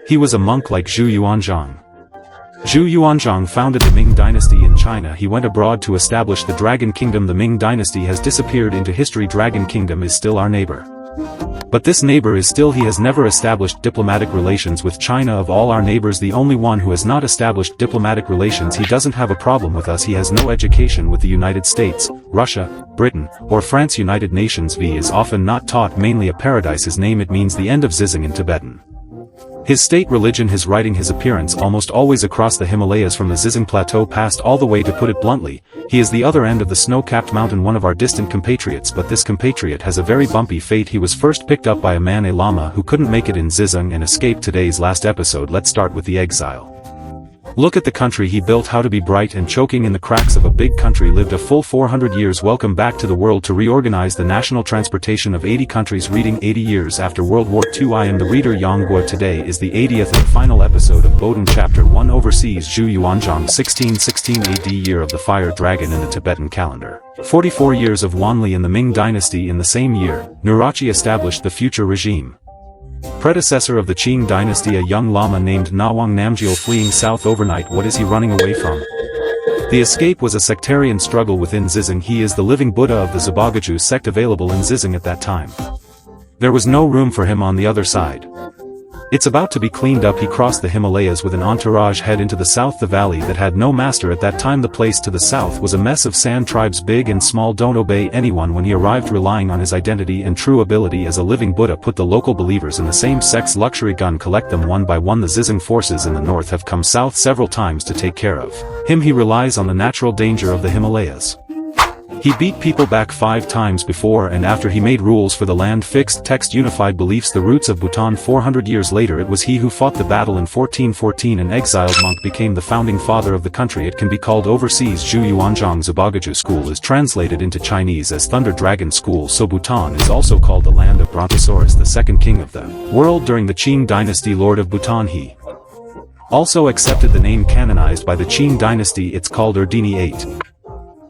He was a monk like Zhu Yuanzhang. Zhu Yuanzhang founded the Ming dynasty in China. He went abroad to establish the Dragon Kingdom. The Ming dynasty has disappeared into history. Dragon Kingdom is still our neighbor. But this neighbor is still he has never established diplomatic relations with China. Of all our neighbors, the only one who has not established diplomatic relations. He doesn't have a problem with us. He has no education with the United States, Russia, Britain, or France. United Nations V is often not taught. Mainly a paradise. His name, it means the end of Zizing in Tibetan. His state religion, his writing, his appearance almost always across the Himalayas from the Zizing plateau past all the way. To put it bluntly, he is the other end of the snow-capped mountain, one of our distant compatriots. But this compatriot has a very bumpy fate. He was first picked up by a man, a lama, who couldn't make it in Zizing and escaped. Today's last episode. Let's start with the exile. Look at the country he built. How to be bright and choking in the cracks of a big country. Lived a full 400 years. Welcome back to the world. To reorganize the national transportation of 80 countries. Reading 80 years after World War II. I am the reader Yang Guo. Today is the 80th and final episode of Bhutan Chapter 1. Overseas. Zhu Yuanzhang 1616 AD. Year of the fire dragon in the Tibetan calendar. 44 years of Wanli in the Ming dynasty. In the same year, Nurachi established the future regime. Predecessor of the Qing dynasty, a young lama named Nawang Namgyal fleeing south overnight. What is he running away from? The escape was a sectarian struggle within Zizing. He is the living Buddha of the Zabagaju sect available in Zizing at that time. There was no room for him on the other side. It's about to be cleaned up. He crossed the Himalayas with an entourage, head into the south, the valley that had no master at that time. The place to the south was a mess of sand. Tribes big and small don't obey anyone. When he arrived, relying on his identity and true ability as a living Buddha, put the local believers in the same sect's luxury gun, collect them one by one. The Zizing forces in the north have come south several times to take care of him. He relies on the natural danger of the Himalayas. He beat people back 5 times before and after. He made rules for the land, fixed text, unified beliefs, the roots of Bhutan. 400 years later, it was he who fought the battle in 1414. An exiled monk became the founding father of the country. It can be called overseas. Zhu Yuanzhang Zabagaju School is translated into Chinese as Thunder Dragon School. So Bhutan is also called the land of Brontosaurus, the second king of the world during the Qing dynasty. Lord of Bhutan. He also accepted the name canonized by the Qing dynasty. It's called Erdeni 8.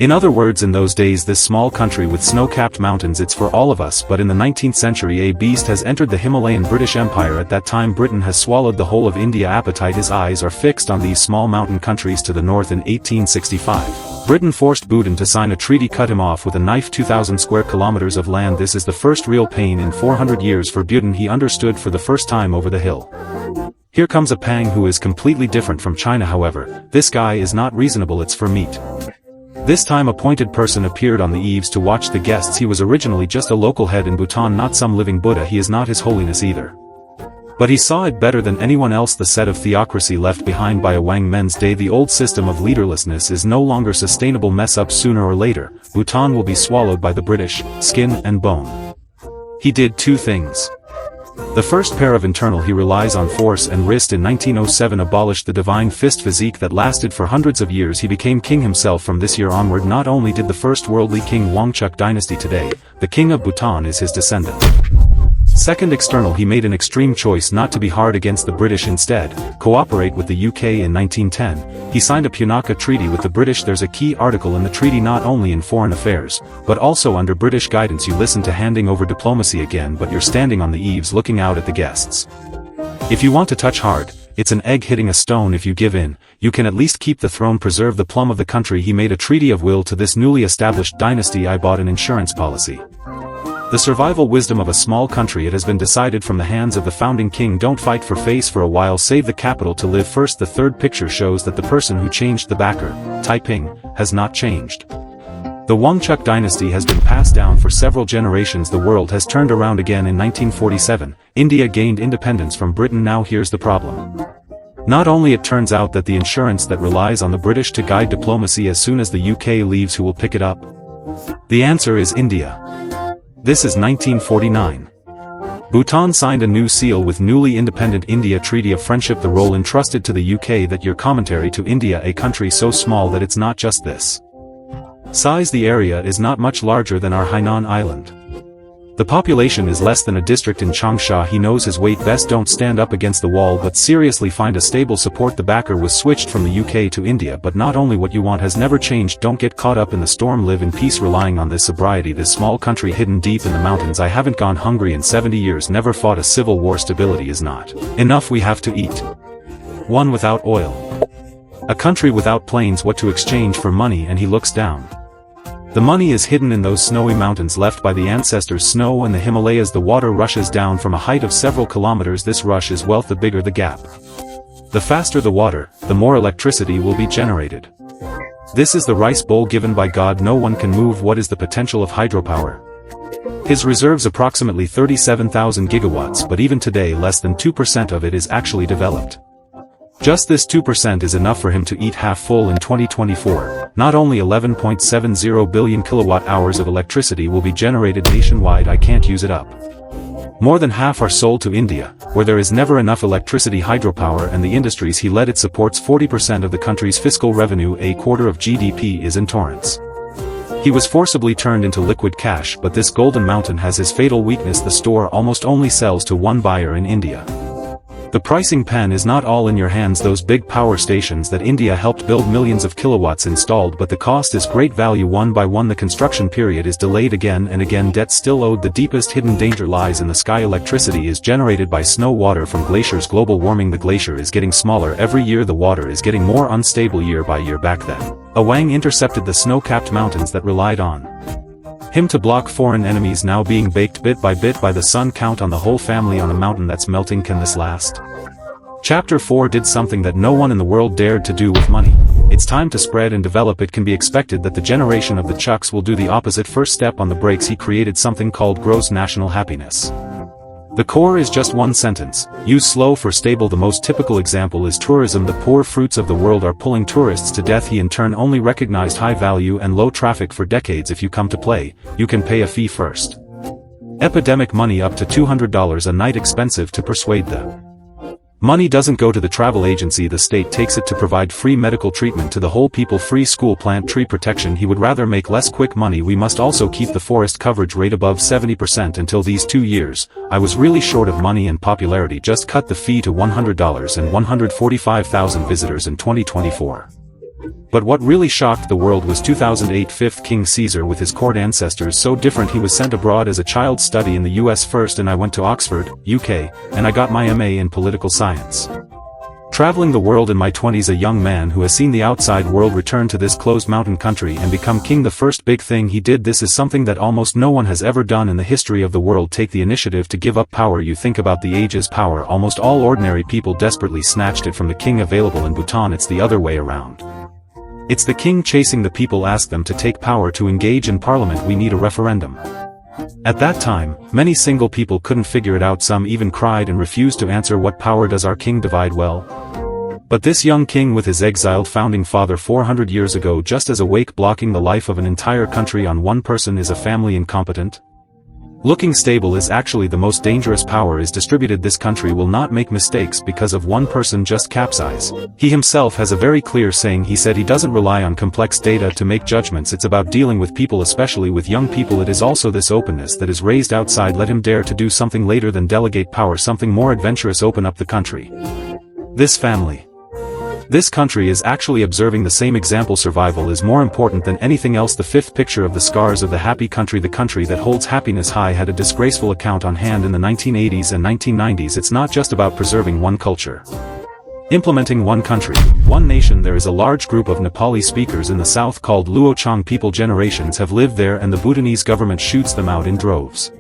In other words, in those days, this small country with snow-capped mountains, it's for all of us. But in the 19th century, a beast has entered the Himalayan British Empire. At that time, Britain has swallowed the whole of India. Appetite. His eyes are fixed on these small mountain countries to the north. In 1865, Britain forced Bhutan to sign a treaty, cut him off with a knife. 2,000 square kilometers of land. This is the first real pain in 400 years for Bhutan. He understood for the first time over the hill. Here comes a Pang who is completely different from China. However, this guy is not reasonable. It's for meat. This time appointed person appeared on the eaves to watch the guests. He was originally just a local head in Bhutan, not some living Buddha. He is not His Holiness either. But he saw it better than anyone else. The set of theocracy left behind by a Wang Men's day. The old system of leaderlessness is no longer sustainable. Mess up sooner or later. Bhutan will be swallowed by the British, skin and bone. He did 2 things. The first pair of internal, he relies on force and wrist. In 1907 abolished the divine fist physique that lasted for hundreds of years. He became king himself from this year onward. Not only did the first worldly king Wangchuck dynasty, today, the king of Bhutan is his descendant. Second external, he made an extreme choice not to be hard against the British, instead, cooperate with the UK. In 1910, he signed a Punaka Treaty with the British. There's a key article in the treaty, not only in foreign affairs, but also under British guidance. You listen to handing over diplomacy again, but you're standing on the eaves looking out at the guests. If you want to touch hard, it's an egg hitting a stone. If you give in, you can at least keep the throne, preserve the plum of the country. He made a treaty of will to this newly established dynasty. I bought an insurance policy. The survival wisdom of a small country. It has been decided from the hands of the founding king. Don't fight for face for a while, save the capital to live first. The third picture shows that the person who changed the backer, Taiping, has not changed. The Wangchuck dynasty has been passed down for several generations. The world has turned around again. In 1947, India gained independence from Britain. Now here's the problem. Not only it turns out that the insurance that relies on the British to guide diplomacy, as soon as the UK leaves, who will pick it up? The answer is India. This is 1949. Bhutan signed a new seal with newly independent India. Treaty of Friendship. The role entrusted to the UK. That your commentary to India, a country so small that it's not just this size. The area is not much larger than our Hainan Island. The population is less than a district in Changsha. He knows his weight best. Don't stand up against the wall but seriously find a stable support. The backer was switched from the UK to India, but not only what you want has never changed. Don't get caught up in the storm. Live in peace relying on this sobriety. This small country hidden deep in the mountains. I haven't gone hungry in 70 years. Never fought a civil war. Stability is not enough. We have to eat. One without oil. A country without planes. What to exchange for money? And he looks down. The money is hidden in those snowy mountains left by the ancestors. Snow and the Himalayas. The water rushes down from a height of several kilometers. This rush is wealth. The bigger the gap, the faster the water, the more electricity will be generated. This is the rice bowl given by God. No one can move. What is the potential of hydropower? His reserves approximately 37,000 gigawatts, but even today less than 2% of it is actually developed. Just this 2% is enough for him to eat half full in 2024. Not only 11.70 billion kilowatt hours of electricity will be generated nationwide. I can't use it up. More than half are sold to India, where there is never enough electricity. Hydropower and the industries he led. It supports 40% of the country's fiscal revenue. A quarter of GDP is in torrents. He was forcibly turned into liquid cash, but this golden mountain has his fatal weakness. The store almost only sells to one buyer in India. The pricing pen is not all in your hands. Those big power stations that India helped build, millions of kilowatts installed, but the cost is great value. One by one the construction period is delayed again and again. Debt still owed. The deepest hidden danger lies in the sky. Electricity is generated by snow, water from glaciers. Global warming. The glacier is getting smaller every year. The water is getting more unstable year by year. Back then, a Wang intercepted the snow-capped mountains that relied on him to block foreign enemies, now being baked bit by the sun. Count on the whole family on a mountain that's melting. Can this last? Chapter 4 did something that no one in the world dared to do with money. It's time to spread and develop. It can be expected that the generation of the Chucks will do the opposite. First step on the brakes. He created something called gross national happiness. The core is just one sentence. Use slow for stable. The most typical example is tourism. The poor fruits of the world are pulling tourists to death. He in turn only recognized high value and low traffic for decades. If you come to play, you can pay a fee first. Epidemic money up to $200 a night. Expensive to persuade. The money doesn't go to the travel agency. The state takes it to provide free medical treatment to the whole people. Free school, plant tree protection. He would rather make less quick money. We must also keep the forest coverage rate above 70%. Until these 2 years, I was really short of money and popularity. Just cut the fee to $100 and 145,000 visitors in 2024. But what really shocked the world was 2008. 5th King Caesar with his court ancestors so different. He was sent abroad as a child, study in the US first, and I went to Oxford, UK, and I got my MA in political science. Traveling the world in my 20s, a young man who has seen the outside world return to this closed mountain country and become king. The first big thing he did. This is something that almost no one has ever done in the history of the world. Take the initiative to give up power. You think about the age's power. Almost all ordinary people desperately snatched it from the king. Available in Bhutan, it's the other way around. It's the king chasing the people. Ask them to take power. To engage in parliament we need a referendum. At that time, many single people couldn't figure it out. Some even cried and refused to answer. What power does our king divide? Well, but this young king with his exiled founding father 400 years ago just as awake, blocking the life of an entire country on one person. Is a family incompetent? Looking stable is actually the most dangerous. Power is distributed. This country will not make mistakes because of one person just capsize. He himself has a very clear saying. He said he doesn't rely on complex data to make judgments. It's about dealing with people, especially with young people. It is also this openness that is raised outside. Let him dare to do something later than delegate power, something more adventurous. Open up the country. This family. This country is actually observing the same example. Survival is more important than anything else. The fifth picture of the scars of the happy country. The country that holds happiness high had a disgraceful account on hand in the 1980s and 1990s. It's not just about preserving one culture, implementing one country, one nation. There is a large group of Nepali speakers in the south called Lhotshampa people. Generations have lived there and the Bhutanese government shoots them out in droves.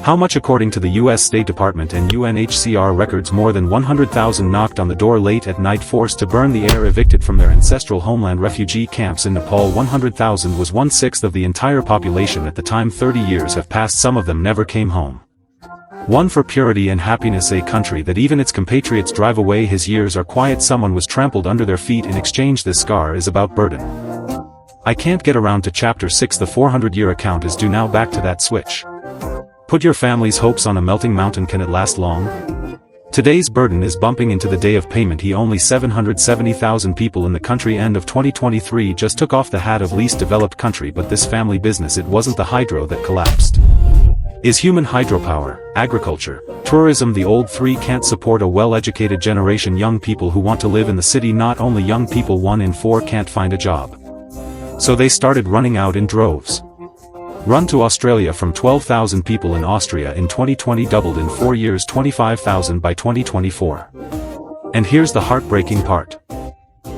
How much? According to the US State Department and UNHCR records, more than 100,000 knocked on the door late at night, forced to burn the air, evicted from their ancestral homeland. Refugee camps in Nepal. 100,000 was 1/6 of the entire population at the time. 30 years have passed, some of them never came home. One for purity and happiness, a country that even its compatriots drive away. His years are quiet, someone was trampled under their feet in exchange. This scar is about burden. I can't get around to chapter 6. The 400-year account is due now. Back to that switch. Put your family's hopes on a melting mountain. Can it last long? Today's burden is bumping into the day of payment. He only 770,000 people in the country. End of 2023. Just took off the hat of least developed country, but this family business, it wasn't the hydro that collapsed. Is human hydropower, agriculture, tourism? The old three can't support a well-educated generation. Young people who want to live in the city. Not only young people, 1 in 4 can't find a job. So they started running out in droves. Run to Australia from 12,000 people in Austria in 2020 doubled in 4 years, 25,000 by 2024. And here's the heartbreaking part.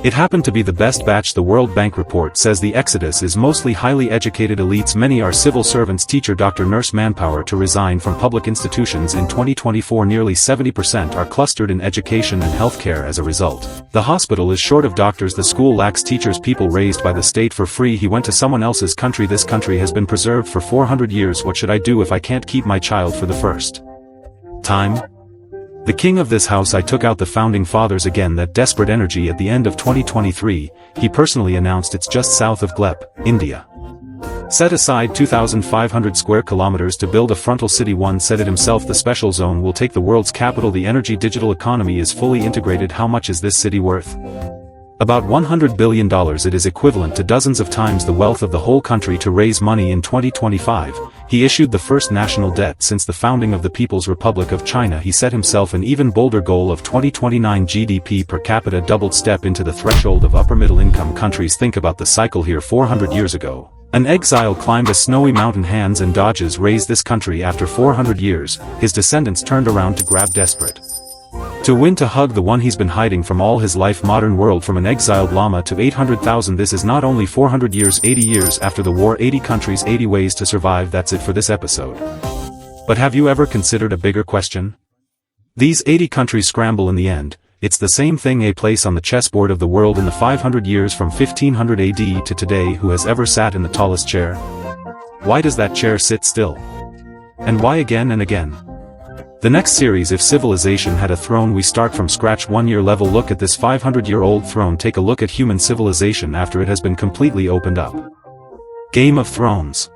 It happened to be the best batch. The World Bank report says the exodus is mostly highly educated elites. Many are civil servants, teacher, doctor, nurse. Manpower to resign from public institutions in 2024. Nearly 70% are clustered in education and healthcare. As a result, the hospital is short of doctors, the school lacks teachers. People raised by the state for free. He went to someone else's country. This country has been preserved for 400 years. What should I do if I can't keep my child for the first time? The king of this house. I took out the founding fathers again. That desperate energy. At the end of 2023, he personally announced it's just south of Gelephu, India. Set aside 2,500 square kilometers to build a frontal city. One said it himself, the special zone will take the world's capital. The energy digital economy is fully integrated. How much is this city worth? About $100 billion. It is equivalent to dozens of times the wealth of the whole country. To raise money in 2025, he issued the first national debt since the founding of the People's Republic of China. He set himself an even bolder goal of 2029 GDP per capita doubled, step into the threshold of upper middle income countries. Think about the cycle here. 400 years ago, an exile climbed a snowy mountain. Hands and dodges raised this country. After 400 years, his descendants turned around to grab, desperate to win, to hug the one he's been hiding from all his life. Modern world, from an exiled llama to 800,000. This is not only 400 years, 80 years after the war, 80 countries, 80 ways to survive. That's it for this episode. But have you ever considered a bigger question? These 80 countries scramble in the end. It's the same thing. A place on the chessboard of the world. In the 500 years from 1500 AD to today, who has ever sat in the tallest chair? Why does that chair sit still? And why again and again? The next series, if civilization had a throne. We start from scratch. 1 year level look at this 500-year-old throne. Take a look at human civilization after it has been completely opened up. Game of Thrones.